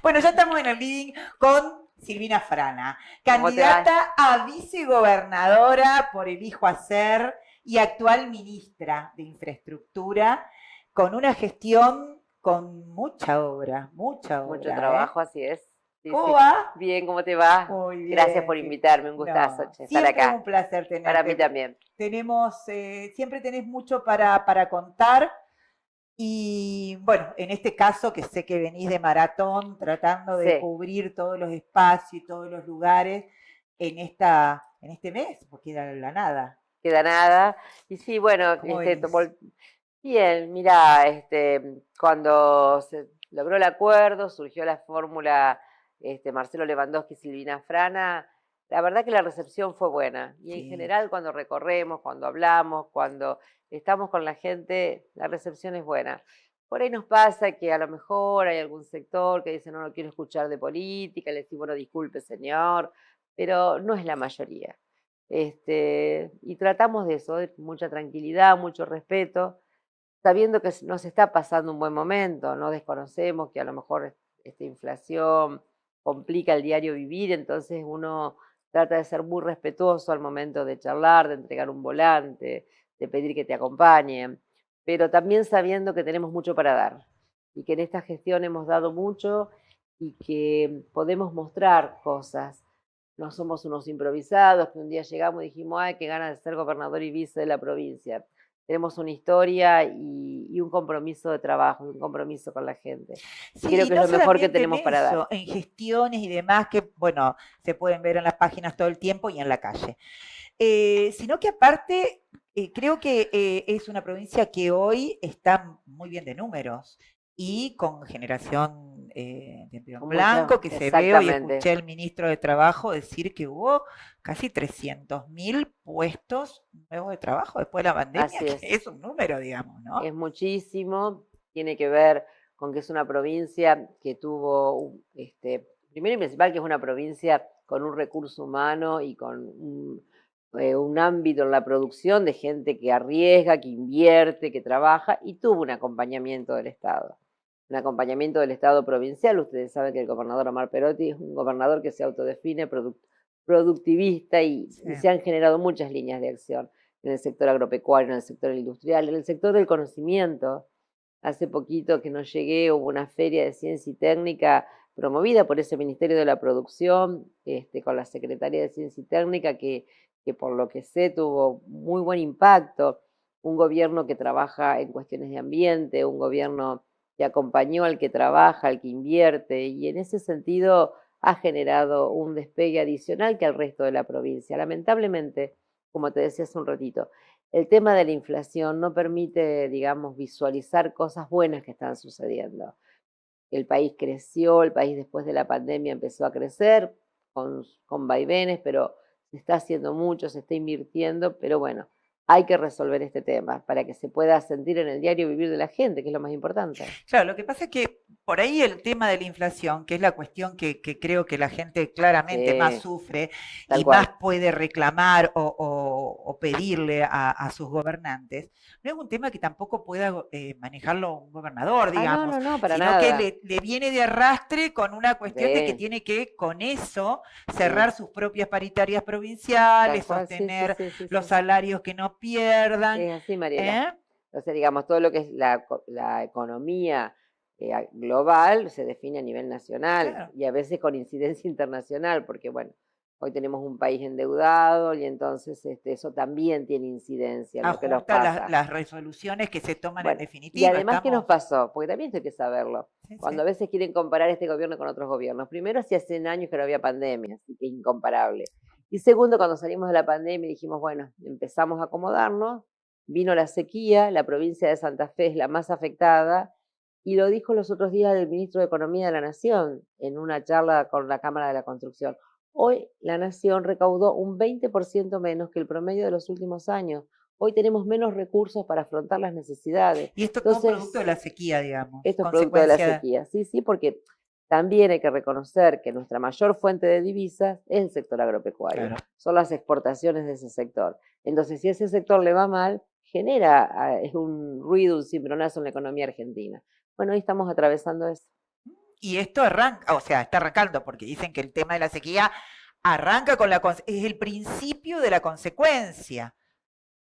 Bueno, ya estamos en el living con Silvina Frana, ¿Cómo te va? candidata a vicegobernadora por el Hijo Hacer y actual ministra de Infraestructura, con una gestión con mucha Mucho obra, ¿eh? trabajo, así es. Sí, ¿Cómo sí. va? Bien, ¿cómo te va? Muy Gracias bien, por sí. invitarme, un gustazo, No, che, estar siempre es acá. un placer Para mí tenerte. también. Siempre tenés mucho para contar. Y bueno, en este caso que sé que venís de maratón tratando de Sí, cubrir todos los espacios y todos los lugares en este mes, porque era la nada. queda nada. Y sí, bueno, ¿Cómo venís? bien, mira, cuando se logró el acuerdo, surgió la fórmula Marcelo Lewandowski, Silvina Frana, la verdad que la recepción fue buena. Y en Sí. general cuando recorremos, cuando hablamos, cuando estamos con la gente, la recepción es buena. Por ahí nos pasa que a lo mejor hay algún sector que dice no quiero escuchar de política, le decimos bueno, disculpe señor, pero no es la mayoría. Y tratamos de eso, de mucha tranquilidad, mucho respeto, sabiendo que nos está pasando un buen momento, no desconocemos que a lo mejor esta inflación complica el diario vivir, entonces uno trata de ser muy respetuoso al momento de charlar, de entregar un volante, de pedir que te acompañen, pero también sabiendo que tenemos mucho para dar y que en esta gestión hemos dado mucho y que podemos mostrar cosas. No somos unos improvisados que un día llegamos y dijimos, ay, qué ganas de ser gobernador y vice de la provincia. Tenemos una historia y un compromiso de trabajo, un compromiso con la gente. Y Sí, creo y que es no lo mejor que solamente en tenemos para dar. eso, en gestiones y demás que, bueno, se pueden ver en las páginas todo el tiempo y en la calle. Sino que aparte, creo que es una provincia que hoy está muy bien de números y con generación de empleo en Con mucha, blanco, que se ve, hoy exactamente. escuché al ministro de Trabajo decir que hubo casi 300.000 puestos nuevos de trabajo después de la pandemia, Así que es. es un número, digamos, ¿no? Es muchísimo. Tiene que ver con que es una provincia que tuvo, primero y principal, que es una provincia con un recurso humano y con un ámbito en la producción de gente que arriesga, que invierte, que trabaja y tuvo un acompañamiento del Estado. Un acompañamiento del Estado provincial. Ustedes saben que el gobernador Omar Perotti es un gobernador que se autodefine productivista Sí. y se han generado muchas líneas de acción en el sector agropecuario, en el sector industrial, en el sector del conocimiento. Hace poquito que no llegué, hubo una feria de ciencia y técnica promovida por ese Ministerio de la Producción, con la Secretaría de Ciencia y Técnica, que por lo que sé tuvo muy buen impacto. Un gobierno que trabaja en cuestiones de ambiente, un gobierno que acompañó al que trabaja, al que invierte, y en ese sentido ha generado un despegue adicional que al resto de la provincia. Lamentablemente, como te decía hace un ratito, el tema de la inflación no permite, digamos, visualizar cosas buenas que están sucediendo. El país creció, el país después de la pandemia empezó a crecer con vaivenes, pero se está haciendo mucho, se está invirtiendo, pero bueno, hay que resolver este tema para que se pueda sentir en el diario vivir de la gente, que es lo más importante. Claro, lo que pasa es que por ahí el tema de la inflación, que es la cuestión que creo que la gente claramente más Sí, sufre tal y más cual. puede reclamar o pedirle a sus gobernantes, no es un tema que tampoco pueda manejarlo un gobernador, Ah, no, digamos, no, no, para sino que nada. le viene de arrastre con una cuestión de que Sí, tiene que con eso cerrar sí, sus propias paritarias provinciales, tal cual, sí, sí, sostener sí, sí, los sí. salarios que no pierdan. Es así, Mariela. ¿Eh? O sea, digamos, todo lo que es la economía global se define a nivel nacional Claro. y a veces con incidencia internacional, porque bueno, hoy tenemos un país endeudado y entonces eso también tiene incidencia en lo que nos Ajusta pasa. las resoluciones que se toman en Bueno, y definitiva. además, ¿qué nos Estamos. pasó? Porque también esto hay que saberlo. Sí, Cuando sí. a veces quieren comparar este gobierno con otros gobiernos. Primero, si hace años que no había pandemia, así que es incomparable. Y segundo, cuando salimos de la pandemia dijimos, bueno, empezamos a acomodarnos, vino la sequía, la provincia de Santa Fe es la más afectada, y lo dijo los otros días el ministro de Economía de la Nación en una charla con la Cámara de la Construcción. Hoy la Nación recaudó un 20% menos que el promedio de los últimos años. Hoy tenemos menos recursos para afrontar las necesidades. Y esto todo producto de Entonces, la sequía, digamos, esto es producto de la consecuencia. sequía. Sí, sí, porque también hay que reconocer que nuestra mayor fuente de divisas es el sector agropecuario. Claro. Son las exportaciones de ese sector. Entonces, si a ese sector le va mal, genera un ruido, un cimbronazo en la economía argentina. Bueno, hoy estamos atravesando eso. y esto arranca, o sea, está arrancando, porque dicen que el tema de la sequía arranca con es el principio de la consecuencia.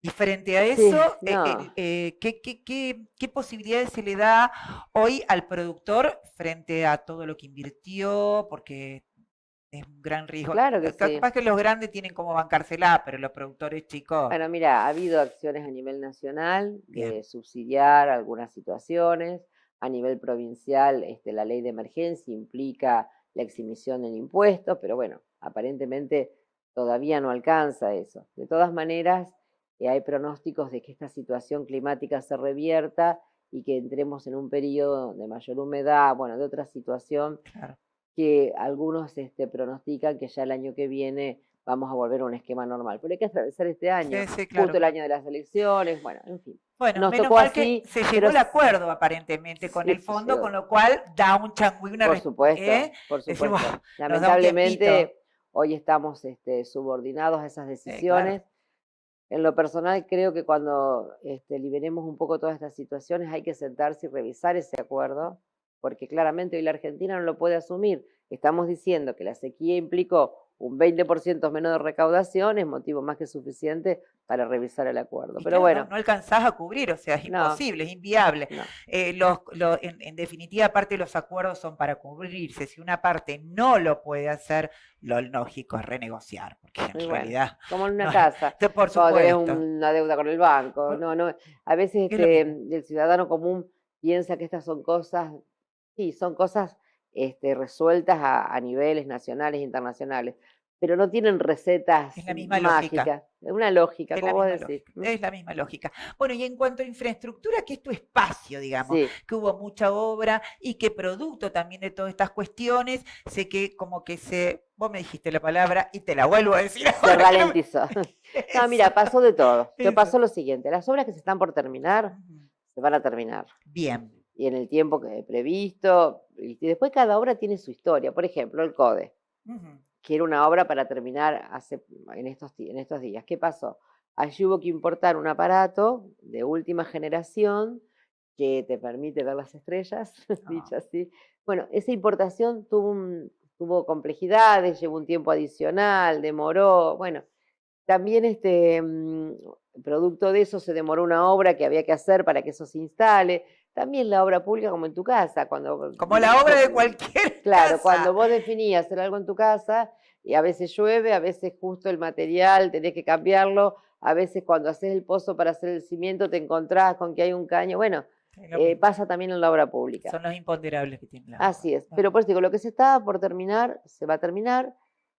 Y frente a eso, Sí, no. ¿qué posibilidades se le da hoy al productor frente a todo lo que invirtió? Porque es un gran riesgo. Claro que sí. Capaz que los grandes tienen como bancársela, pero los productores chicos, Bueno, mira, ha habido acciones a nivel nacional bien, de subsidiar algunas situaciones. A nivel provincial, la ley de emergencia implica la exhibición en impuestos, pero bueno, aparentemente todavía no alcanza eso. De todas maneras, hay pronósticos de que esta situación climática se revierta y que entremos en un periodo de mayor humedad, bueno, de otra situación claro. que algunos pronostican que ya el año que viene vamos a volver a un esquema normal. Pero hay que atravesar este año, Sí, sí, justo claro, el claro. año de las elecciones, bueno, en fin. Bueno, Nos menos tocó mal que así, se llegó pero al acuerdo aparentemente con sí, el fondo, llegó, con lo cual da un changüí, por supuesto, por decimos, supuesto. nos da un tiempito. Lamentablemente, hoy estamos subordinados a esas Claro. decisiones. En lo personal, creo que cuando liberemos un poco todas estas situaciones, hay que sentarse y revisar ese acuerdo, porque claramente hoy la Argentina no lo puede asumir. Estamos diciendo que la sequía implicó un 20% menos de recaudación, es motivo más que suficiente para revisar el acuerdo. Y Pero claro, no, bueno, no alcanzás a cubrir, o sea, es no, imposible, es inviable. no. En definitiva, parte de los acuerdos son para cubrirse. Si una parte no lo puede hacer, lo lógico es renegociar, porque en Y bueno, realidad como en no una es, casa, por cuando tenés supuesto, una deuda con el banco, no, no. A veces es lo mismo. el ciudadano común piensa que estas son cosas, sí, son cosas resueltas a niveles nacionales e internacionales, pero no tienen Es recetas la misma lógica. mágicas, es una lógica, Es como la vos misma decís. lógica, es la misma lógica. Bueno, y en cuanto a infraestructura, que es tu espacio, digamos, Sí, que hubo mucha obra y que producto también de todas estas cuestiones, sé que como que vos me dijiste la palabra y te la vuelvo a decir se ahora que no me... ralentizó. No, Eso, mira, pasó de todo. Te eso. pasó lo siguiente, las obras que se están por terminar, Ujú. se van a terminar. Bien. Y en el tiempo que previsto. Y después cada obra tiene su historia. Por ejemplo, el CODE, Ujú. que era una obra para terminar en estos días. ¿Qué pasó? Allí hubo que importar un aparato de última generación que te permite ver las estrellas, Ah, dicho así. Bueno, esa importación tuvo complejidades, llevó un tiempo adicional, demoró, bueno, también producto de eso se demoró una obra que había que hacer para que eso se instale. También la obra pública como en tu casa, como la obra de cualquier claro, cuando casa. vos definías hacer algo en tu casa y a veces llueve, a veces justo el material tenés que cambiarlo, a veces cuando haces el pozo para hacer el cimiento te encontrás con que hay un caño. Bueno, Es lo mismo. pasa también en la obra pública. Son los imponderables que tiene la obra. Así es, pero por eso digo, lo que se estaba por terminar, se va a terminar.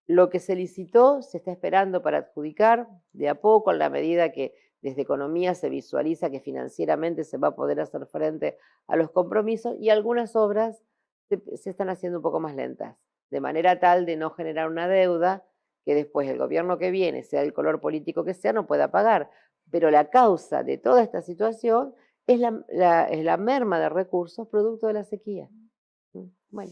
Lo que se licitó se está esperando para adjudicar de a poco, en la medida que desde economía se visualiza que financieramente se va a poder hacer frente a los compromisos y algunas obras se están haciendo un poco más lentas, de manera tal de no generar una deuda que después el gobierno que viene, sea el color político que sea, no pueda pagar. Pero la causa de toda esta situación es es la merma de recursos producto de la sequía. Bueno,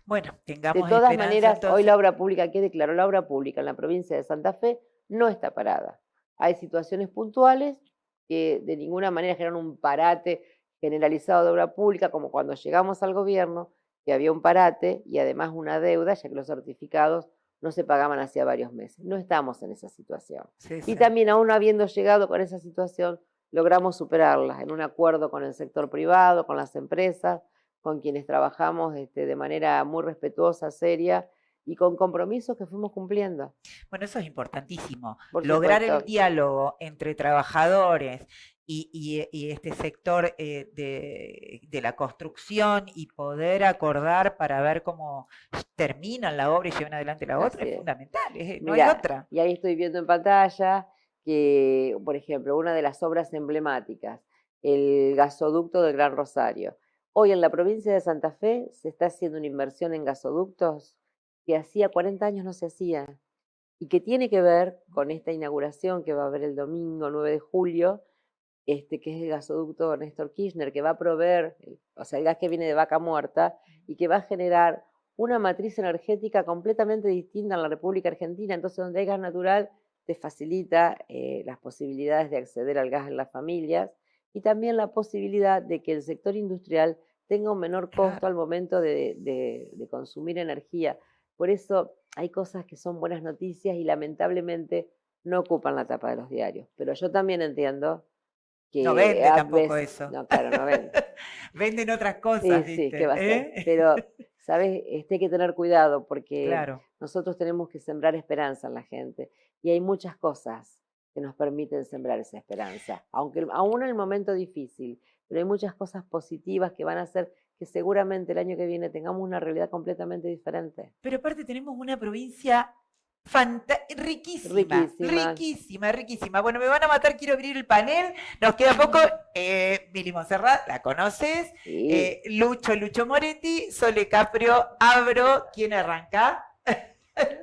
Bueno, de tengamos todas esperanza maneras, hoy entonces. la obra pública, ¿qué declaró la obra pública en la provincia de Santa Fe? No está parada. Hay situaciones puntuales que de ninguna manera generan un parate generalizado de obra pública, como cuando llegamos al gobierno, que había un parate y además una deuda, ya que los certificados no se pagaban hacía varios meses. No estamos en esa situación. Sí, Y sí. también, aún habiendo llegado con esa situación, logramos superarla en un acuerdo con el sector privado, con las empresas, con quienes trabajamos de manera muy respetuosa, seria y con compromisos que fuimos cumpliendo, Bueno, eso es importantísimo. por Lograr el supuesto. diálogo entre trabajadores y este sector de la construcción y poder acordar para ver cómo terminan la obra y llevan adelante la otra Así es es. fundamental. No hay Mira, otra. y ahí estoy viendo en pantalla que, por ejemplo, una de las obras emblemáticas, el gasoducto del Gran Rosario. Hoy en la provincia de Santa Fe se está haciendo una inversión en gasoductos que hacía 40 años no se hacía y que tiene que ver con esta inauguración que va a haber el domingo 9 de julio, que es el gasoducto Néstor Kirchner, que va a proveer, o sea, el gas que viene de Vaca Muerta y que va a generar una matriz energética completamente distinta en la República Argentina. Entonces, donde hay gas natural, te facilita las posibilidades de acceder al gas en las familias y también la posibilidad de que el sector industrial tenga un menor costo al momento de consumir energía. Por eso hay cosas que son buenas noticias y lamentablemente no ocupan la tapa de los diarios. Pero yo también entiendo No que vende a tampoco veces, eso. no, claro, no vende. Venden otras cosas, Sí, ¿qué va a ¿viste? ser? Pero, ¿sabes? Hay que tener cuidado porque Claro. nosotros tenemos que sembrar esperanza en la gente. Y hay muchas cosas que nos permiten sembrar esa esperanza. Aunque aún en el momento difícil, pero hay muchas cosas positivas que van a hacer que seguramente el año que viene tengamos una realidad completamente diferente. Pero aparte tenemos una provincia riquísima, Riquísima. riquísima, riquísima. Bueno, me van a matar, quiero abrir el panel. Nos queda poco. Mili Monserrat, ¿la conoces? Sí. Lucho Moretti, Sole Caprio, Abro. ¿Quién arranca?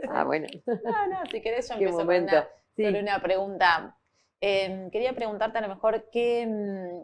Ah, bueno. No, si querés yo Qué empiezo momento. sobre una pregunta. Quería preguntarte a lo mejor qué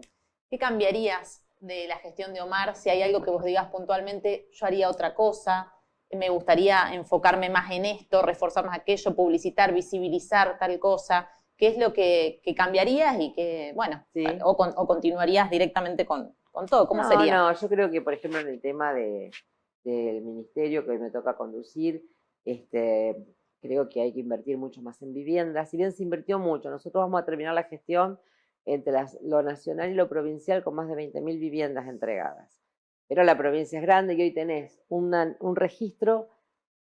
cambiarías de la gestión de Omar, si hay algo que vos digas puntualmente, yo haría otra cosa, me gustaría enfocarme más en esto, reforzar más aquello, publicitar, visibilizar tal cosa. ¿Qué es lo que cambiarías y que, bueno, Sí. o continuarías directamente con todo? ¿Cómo sería? No, yo creo que, por ejemplo, en el tema del ministerio que hoy me toca conducir, creo que hay que invertir mucho más en viviendas. Si bien se invirtió mucho, nosotros vamos a terminar la gestión entre lo nacional y lo provincial con más de 20.000 viviendas entregadas. Pero la provincia es grande y hoy tenés un registro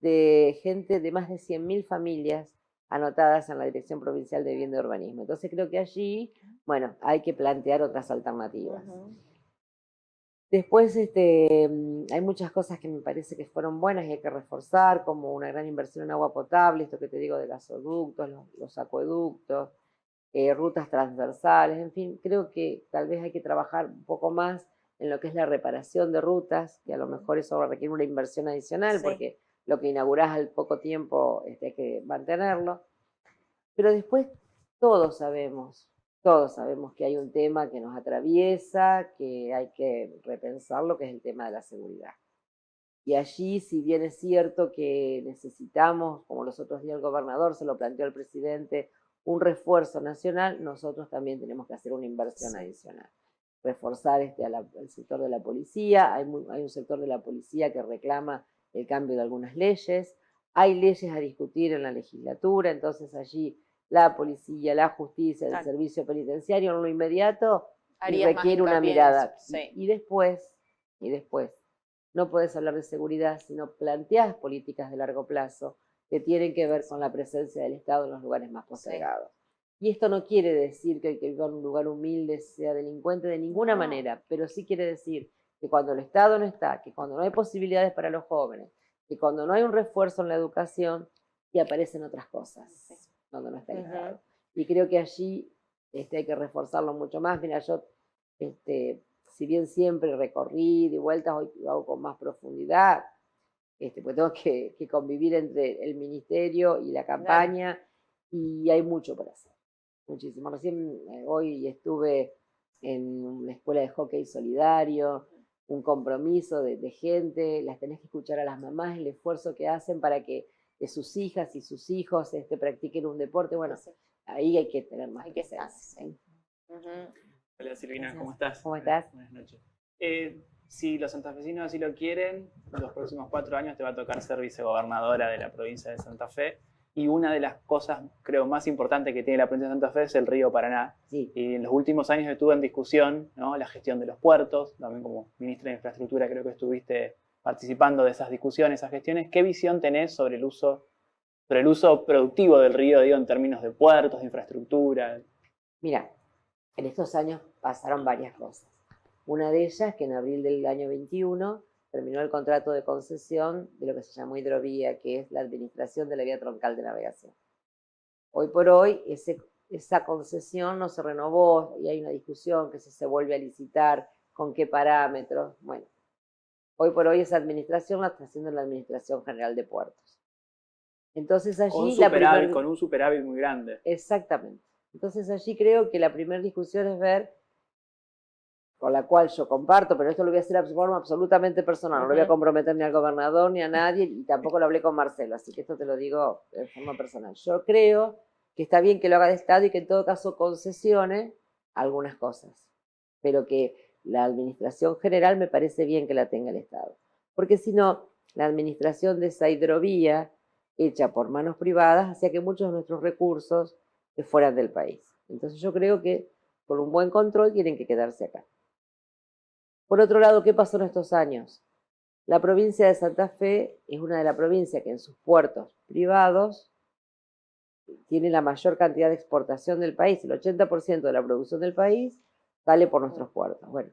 de gente de más de 100.000 familias anotadas en la Dirección Provincial de Vivienda y Urbanismo. Entonces creo que allí, bueno, hay que plantear otras alternativas. Después hay muchas cosas que me parece que fueron buenas y hay que reforzar, como una gran inversión en agua potable, esto que te digo de gasoductos, los acueductos, rutas transversales, en fin, creo que tal vez hay que trabajar un poco más en lo que es la reparación de rutas, que a lo mejor eso requiere una inversión adicional, Sí. porque lo que inaugurás al poco tiempo hay que mantenerlo. Pero después todos sabemos que hay un tema que nos atraviesa, que hay que repensarlo, que es el tema de la seguridad. Y allí, si bien es cierto que necesitamos, como los otros días el gobernador se lo planteó al presidente, un refuerzo nacional, nosotros también tenemos que hacer una inversión adicional. Reforzar el sector de la policía, hay un sector de la policía que reclama el cambio de algunas leyes, hay leyes a discutir en la legislatura, entonces allí la policía, la justicia, el servicio penitenciario en lo inmediato requiere una mirada. Sí. Y después, no puedes hablar de seguridad si no planteas políticas de largo plazo que tienen que ver con la presencia del Estado en los lugares más postergados. Sí. Y esto no quiere decir que el que viva en un lugar humilde sea delincuente de ninguna manera, pero sí quiere decir que cuando el Estado no está, que cuando no hay posibilidades para los jóvenes, que cuando no hay un refuerzo en la educación, y aparecen otras cosas, cuando no está el Estado. Y creo que allí hay que reforzarlo mucho más. Mira, yo si bien siempre recorrí de vueltas, hoy lo hago con más profundidad, pues tengo que convivir entre el ministerio y la campaña, y hay mucho por hacer, muchísimo. Recién hoy estuve en una escuela de hockey solidario, un compromiso de gente, las tenés que escuchar a las mamás, el esfuerzo que hacen para que sus hijas y sus hijos practiquen un deporte. Bueno, ahí hay que tener más presencia. Hola Silvina, ¿cómo estás? ¿Cómo estás? Buenas noches. Si los santafesinos así lo quieren, los próximos 4 años te va a tocar ser vicegobernadora de la provincia de Santa Fe. Y una de las cosas, creo, más importantes que tiene la provincia de Santa Fe es el río Paraná. Sí. Y en los últimos años estuvo en discusión, ¿no?, la gestión de los puertos. También como ministra de Infraestructura creo que estuviste participando de esas discusiones, esas gestiones. ¿Qué visión tenés sobre el uso productivo del río, digo, en términos de puertos, de infraestructura? Mira, en estos años pasaron varias cosas. Una de ellas, que en abril del año 21 terminó el contrato de concesión de lo que se llamó hidrovía, que es la administración de la vía troncal de navegación. Hoy por hoy, esa concesión no se renovó y hay una discusión que si se vuelve a licitar, con qué parámetros. Bueno, hoy por hoy esa administración la está haciendo la Administración General de Puertos. Entonces allí con un superávit muy grande. Exactamente. Entonces allí creo que la primera discusión es ver, con la cual yo comparto, pero esto lo voy a hacer de forma absolutamente personal, no lo voy a comprometer ni al gobernador ni a nadie, y tampoco lo hablé con Marcelo, así que esto te lo digo de forma personal. Yo creo que está bien que lo haga de Estado y que en todo caso concesione algunas cosas, pero que la administración general me parece bien que la tenga el Estado. Porque si no, la administración de esa hidrovía, hecha por manos privadas, hacía que muchos de nuestros recursos se fueran del país. Entonces yo creo que por un buen control tienen que quedarse acá. Por otro lado, ¿qué pasó en estos años? La provincia de Santa Fe es una de las provincias que en sus puertos privados tiene la mayor cantidad de exportación del país. El 80% de la producción del país sale por nuestros puertos. Bueno,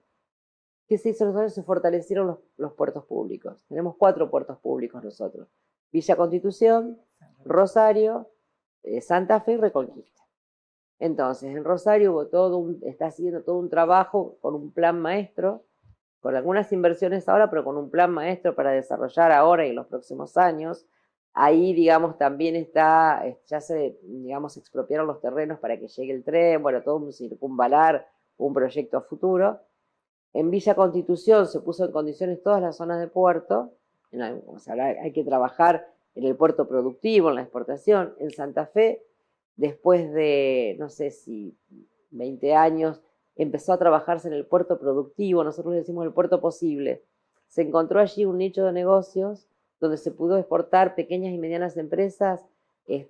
¿qué se hizo nosotros? Se fortalecieron los puertos públicos. Tenemos 4 puertos públicos nosotros. Villa Constitución, Rosario, Santa Fe y Reconquista. Entonces, en Rosario está haciendo todo un trabajo con un plan maestro, con algunas inversiones ahora, pero con un plan maestro para desarrollar ahora y en los próximos años. Ahí, digamos, también ya se, digamos, expropiaron los terrenos para que llegue el tren, bueno, todo un circunvalar, un proyecto a futuro. En Villa Constitución se puso en condiciones todas las zonas de puerto, o sea, hay que trabajar en el puerto productivo, en la exportación. En Santa Fe, después de, no sé si 20 años, empezó a trabajarse en el puerto productivo, nosotros le decimos el puerto posible. Se encontró allí un nicho de negocios donde se pudo exportar pequeñas y medianas empresas.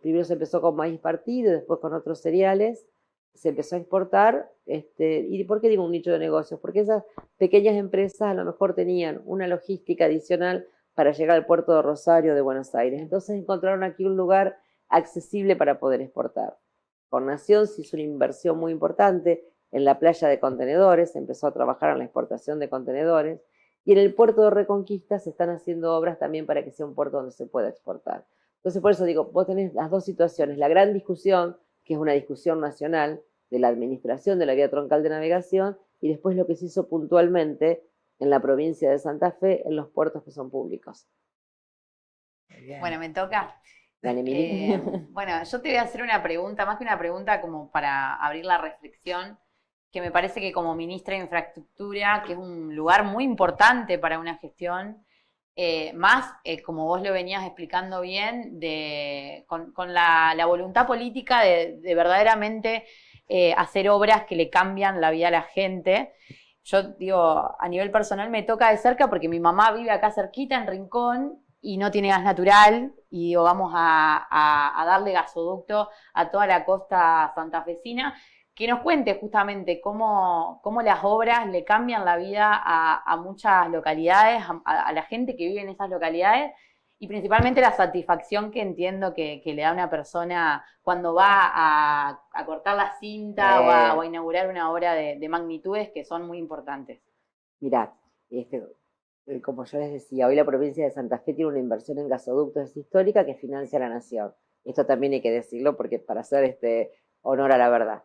Primero se empezó con maíz partido, después con otros cereales. Se empezó a exportar. ¿Y por qué digo un nicho de negocios? Porque esas pequeñas empresas a lo mejor tenían una logística adicional para llegar al puerto de Rosario de Buenos Aires. Entonces encontraron aquí un lugar accesible para poder exportar. Con Nación se hizo una inversión muy importante en la playa de contenedores, se empezó a trabajar en la exportación de contenedores, y en el puerto de Reconquista se están haciendo obras también para que sea un puerto donde se pueda exportar. Entonces, por eso digo, vos tenés las dos situaciones, la gran discusión, que es una discusión nacional de la administración de la vía troncal de navegación, y después lo que se hizo puntualmente en la provincia de Santa Fe, en los puertos que son públicos. Bueno, me toca. Dale, Mili. Bueno, yo te voy a hacer una pregunta, más que una pregunta como para abrir la reflexión, que me parece que como ministra de Infraestructura, que es un lugar muy importante para una gestión, como vos lo venías explicando bien, con la voluntad política de verdaderamente hacer obras que le cambian la vida a la gente. Yo digo, a nivel personal me toca de cerca porque mi mamá vive acá cerquita en Rincón y no tiene gas natural, y digo, vamos a darle gasoducto a toda la costa santafesina. Que nos cuente justamente cómo las obras le cambian la vida a muchas localidades, a la gente que vive en esas localidades, y principalmente la satisfacción que entiendo que le da a una persona cuando va a cortar la cinta o a inaugurar una obra de magnitudes que son muy importantes. Mirá, como yo les decía, hoy la provincia de Santa Fe tiene una inversión en gasoductos histórica que financia la Nación. Esto también hay que decirlo porque para hacer honor a la verdad.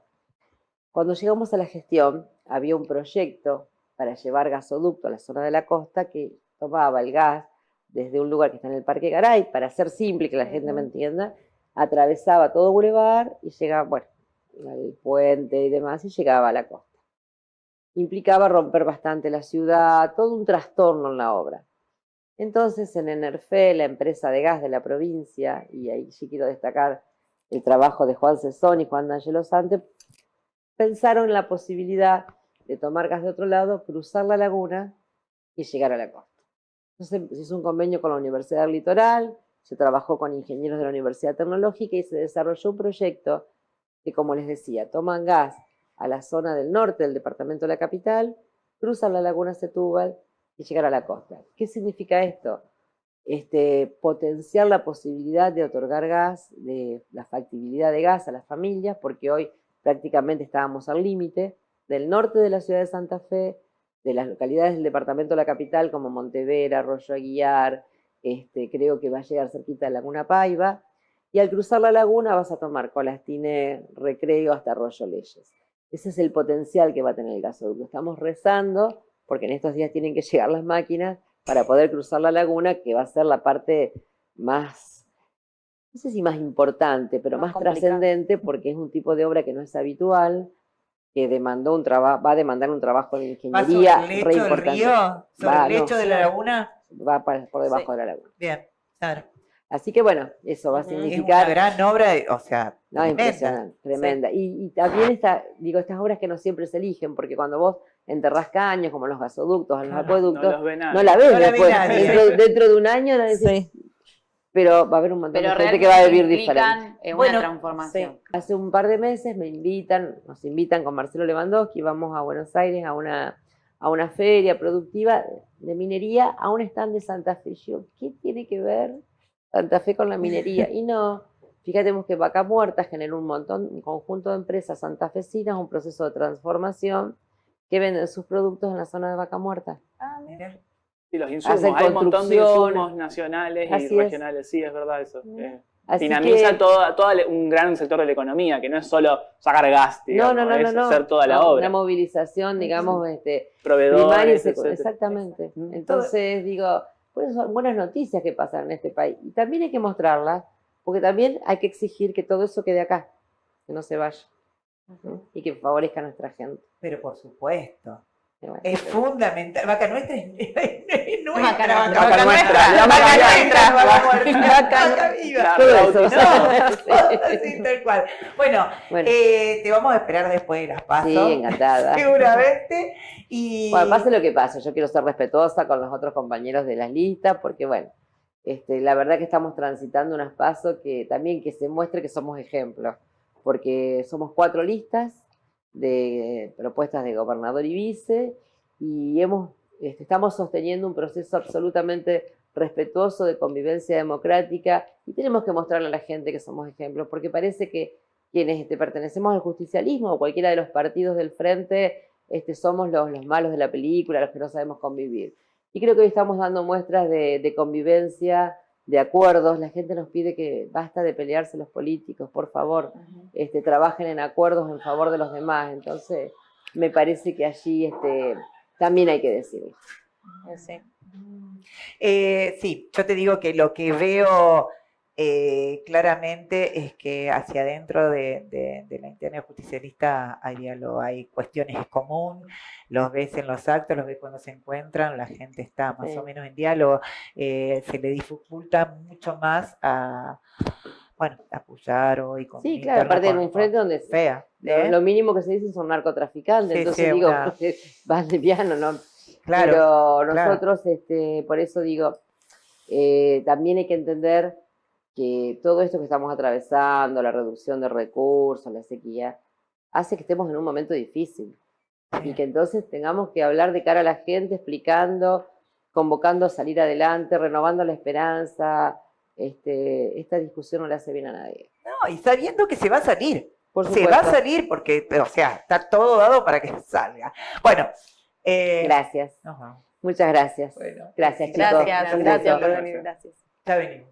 Cuando llegamos a la gestión, había un proyecto para llevar gasoducto a la zona de la costa que tomaba el gas desde un lugar que está en el Parque Garay, para hacer simple y que la gente me entienda, atravesaba todo Boulevard y llegaba, bueno, al puente y demás, y llegaba a la costa. Implicaba romper bastante la ciudad, todo un trastorno en la obra. Entonces, en Enerfe, la empresa de gas de la provincia, y ahí sí quiero destacar el trabajo de Juan Cesón y Juan D'Angelo Sante, pensaron en la posibilidad de tomar gas de otro lado, cruzar la laguna y llegar a la costa. Entonces se hizo un convenio con la Universidad del Litoral, se trabajó con ingenieros de la Universidad Tecnológica y se desarrolló un proyecto que, como les decía, toman gas a la zona del norte del departamento de la capital, cruzan la laguna Setúbal y llegar a la costa. ¿Qué significa esto? Potenciar la posibilidad de otorgar gas, de la factibilidad de gas a las familias, porque hoy prácticamente estábamos al límite del norte de la ciudad de Santa Fe, de las localidades del departamento de la capital como Montevera, Arroyo Aguiar, creo que va a llegar cerquita de Laguna Paiva, y al cruzar la laguna vas a tomar Colastiné, Recreo hasta Arroyo Leyes. Ese es el potencial que va a tener el gasoducto. Estamos rezando, porque en estos días tienen que llegar las máquinas para poder cruzar la laguna, que va a ser la parte más, no sé si más importante, pero más trascendente, porque es un tipo de obra que no es habitual, que va a demandar un trabajo de ingeniería re importante. ¿Sobre el lecho de la laguna? Va por debajo de la laguna. Bien, claro. Así que bueno, eso va a Ujú. Es significar... una gran obra, o sea, No, tremenda. impresionante, tremenda. Y también estas obras que no siempre se eligen, porque cuando vos enterrás caños, como los gasoductos, en los Claro, no acueductos, los ve nadie. no la ves No la ve después. nadie. Dentro de un año, no decís, pero va a haber un montón Pero de gente que va a vivir realmente diferente. implican una Bueno, transformación. Hace un par de meses nos invitan con Marcelo Lewandowski, vamos a Buenos Aires a una feria productiva de minería, a un stand de Santa Fe. Yo, ¿qué tiene que ver Santa Fe con la minería? Y no, fíjate que Vaca Muerta generó un conjunto de empresas santafesinas, un proceso de transformación que venden sus productos en la zona de Vaca Muerta. Mirá. Sí, los insumos, Hacen hay un montón de construcciones. insumos nacionales y Así es. regionales, sí, es verdad eso. Así Dinamiza que- todo un gran sector de la economía, que no es solo sacar gas, digamos, es hacer toda la No, obra. una movilización, digamos, primaria y Proveedores, secundaria. etcétera. Exactamente. Mm. Entonces, digo, por eso son buenas noticias que pasan en este país. Y también hay que mostrarlas, porque también hay que exigir que todo eso quede acá, que no se vaya, ¿no? Y que favorezca a nuestra gente. Pero por supuesto. Y bueno, Es fundamental. Vaca nuestra es nuestra. Vaca nuestra, La vaca vaca nuestra, nuestra, vaca muerta, vaca vaca viva. todo eso. No, sí, tal cual. Bueno, Bueno, te vamos a esperar después de las pasos. sí, encantada. Seguramente. Y Bueno, pase lo que pase, yo quiero ser respetuosa con los otros compañeros de las listas, porque bueno, la verdad que estamos transitando unas pasos que también que se muestre que somos ejemplos, porque somos 4 listas de propuestas de gobernador y vice, y estamos sosteniendo un proceso absolutamente respetuoso de convivencia democrática, y tenemos que mostrarle a la gente que somos ejemplos, porque parece que quienes pertenecemos al justicialismo o cualquiera de los partidos del frente, somos los malos de la película, los que no sabemos convivir. Y creo que hoy estamos dando muestras de convivencia, de acuerdos. La gente nos pide que basta de pelearse los políticos, por favor, trabajen en acuerdos en favor de los demás. Entonces, me parece que allí también hay que decirlo. Sí. sí, yo te digo que lo que veo claramente es que hacia adentro de la interna justicialista hay diálogo, hay cuestiones en común, los ves en los actos, los ves cuando se encuentran, la gente está más o menos en diálogo, se le dificulta mucho más a apoyar hoy con Sí, claro, aparte en un frente donde fea. lo mínimo que se dice son narcotraficantes, Sí, entonces sí, digo, una- van de piano, ¿no? Claro, Pero nosotros, por eso digo, también hay que entender que todo esto que estamos atravesando, la reducción de recursos, la sequía, hace que estemos en un momento difícil. Y que entonces tengamos que hablar de cara a la gente, explicando, convocando a salir adelante, renovando la esperanza. Esta discusión no le hace bien a nadie. No, y sabiendo que se va a salir. Por Se va a supuesto. salir porque, o sea, está todo dado para que salga. Bueno. Gracias. Nos vamos. Muchas gracias. Bueno, Gracias, chicos. Gracias, Un gracias gusto. por venir, gracias. Ya venimos.